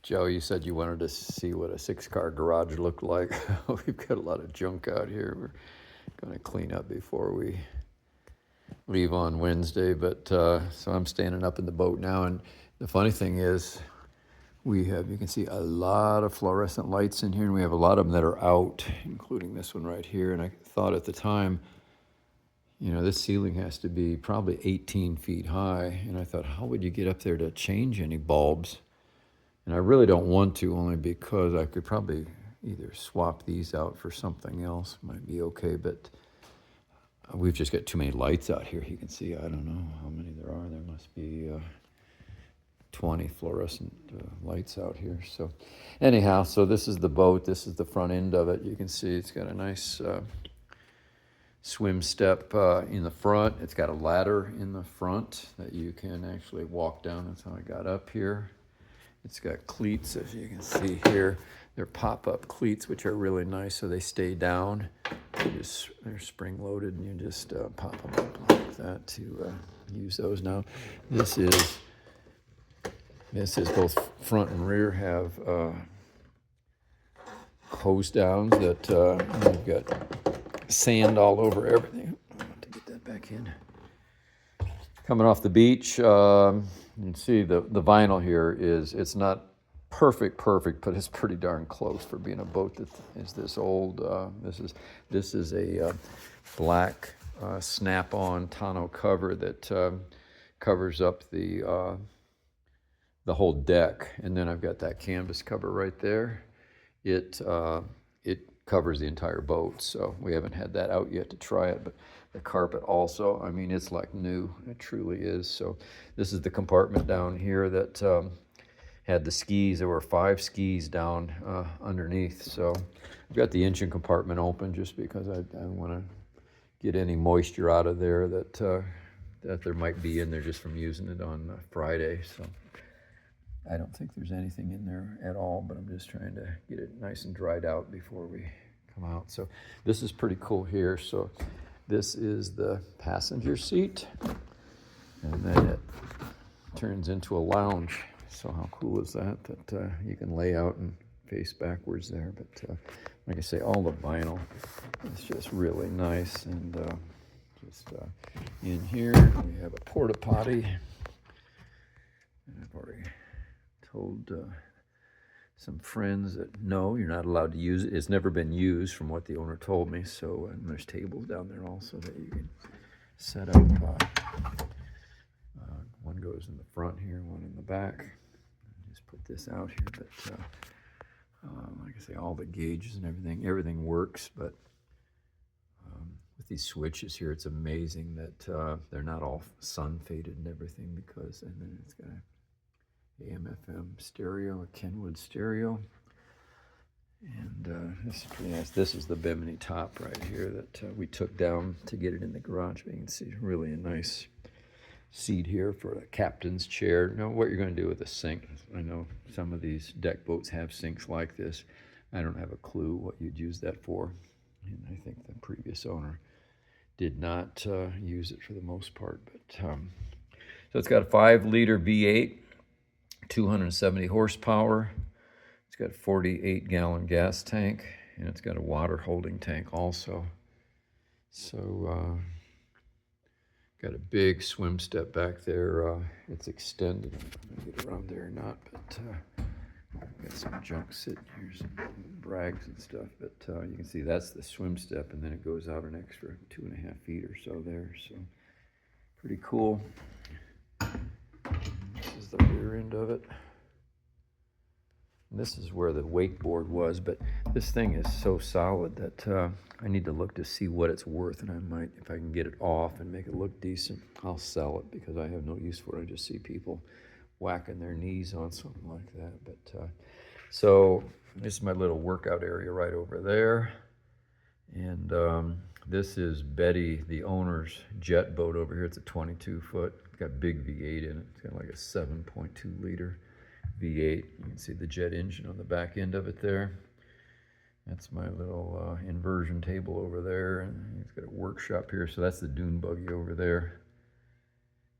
Joe, you said you wanted to see what a 6-car garage looked like. We've got a lot of junk out here. We're going to clean up before we leave on Wednesday. But so I'm standing up in the boat now. And the funny thing is, you can see a lot of fluorescent lights in here, and we have a lot of them that are out, including this one right here. And I thought at the time, this ceiling has to be probably 18 feet high. And I thought, how would you get up there to change any bulbs? And I really don't want to, only because I could probably either swap these out for something else. Might be okay, but we've just got too many lights out here. You can see, I don't know how many there are. There must be 20 fluorescent lights out here. So anyhow, so this is the boat. This is the front end of it. You can see it's got a nice swim step in the front. It's got a ladder in the front that you can actually walk down. That's how I got up here. It's got cleats, as you can see here. They're pop-up cleats, which are really nice, so they stay down. They're spring-loaded, and you just pop them up like that to use those. Now, this is both front and rear have hose downs that you've got sand all over everything. I have to get that back in. Coming off the beach, you can see the vinyl here it's not perfect, but it's pretty darn close for being a boat that is this old. This is a black snap-on tonneau cover that covers up the whole deck, and then I've got that canvas cover right there. It covers the entire boat, so we haven't had that out yet to try it, but the carpet also, I mean, it's like new. It truly is. So this is the compartment down here that had the skis. There were 5 skis down underneath. So I've got the engine compartment open just because I want to get any moisture out of there that there might be in there just from using it on Friday. So I don't think there's anything in there at all, but I'm just trying to get it nice and dried out before we come out. So this is pretty cool here. So this is the passenger seat, and then it turns into a lounge. So how cool is that you can lay out and face backwards there. But like I say, all the vinyl is just really nice. And in here we have a porta potty. And I've already told some friends that no, you're not allowed to use it. It's never been used from what the owner told me. So, and there's tables down there also that you can set up. One goes in the front here, one in the back. Just put this out here, but like I say, all the gauges and everything works. But with these switches here, it's amazing that they're not all sun faded and everything, because, and then it's got a AM/FM stereo, a Kenwood stereo, and this is pretty nice. This is the Bimini top right here that we took down to get it in the garage. But you can see really a nice seat here for the captain's chair. Now, what you're going to do with a sink, I know some of these deck boats have sinks like this. I don't have a clue what you'd use that for, and I think the previous owner did not use it for the most part. But so it's got a 5-liter V8. 270 horsepower. It's got a 48-gallon gas tank, and it's got a water holding tank also. So got a big swim step back there. It's extended. I don't know if I can get around there or not, but I've got some junk sitting here, some brags and stuff. But you can see that's the swim step, and then it goes out an extra 2.5 feet or so there. So pretty cool. This is the rear end of it. And this is where the wakeboard was, but this thing is so solid that I need to look to see what it's worth, and I might, if I can get it off and make it look decent, I'll sell it, because I have no use for it. I just see people whacking their knees on something like that. But so this is my little workout area right over there, and this is Betty, the owner's jet boat over here. It's a 22-foot. It's got a big V8 in it. It's got like a 7.2-liter V8. You can see the jet engine on the back end of it there. That's my little inversion table over there, and it's got a workshop here. So that's the dune buggy over there.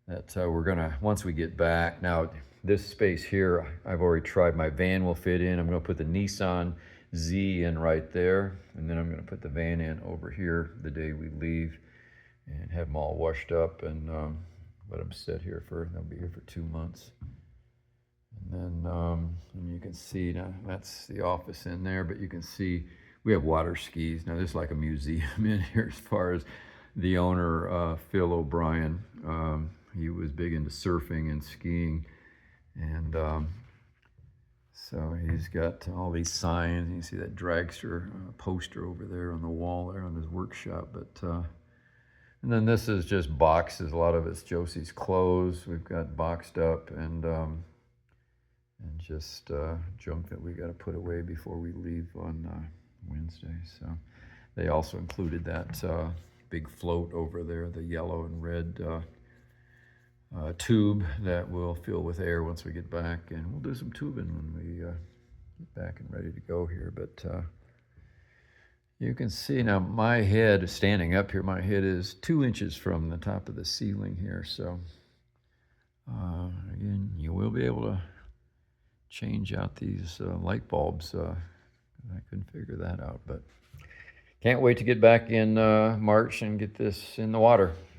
That's we're gonna, once we get back. Now, this space here, I've already tried. My van will fit in. I'm going to put the Nissan Z in right there, and then I'm going to put the van in over here the day we leave and have them all washed up, and let them sit here they'll be here for 2 months. And then and you can see now that's the office in there, but you can see we have water skis. Now there's like a museum in here as far as the owner, Phil O'Brien. He was big into surfing and skiing, and so he's got all these signs. You can see that dragster poster over there on the wall there on his workshop. But and then this is just boxes. A lot of it's Josie's clothes. We've got boxed up and just junk that we got to put away before we leave on Wednesday. So they also included that big float over there, the yellow and red tube that will fill with air once we get back, and we'll do some tubing when we get back and ready to go here. But you can see now my head, standing up here, my head is 2 inches from the top of the ceiling here. So again, you will be able to change out these light bulbs. I couldn't figure that out, but can't wait to get back in March and get this in the water.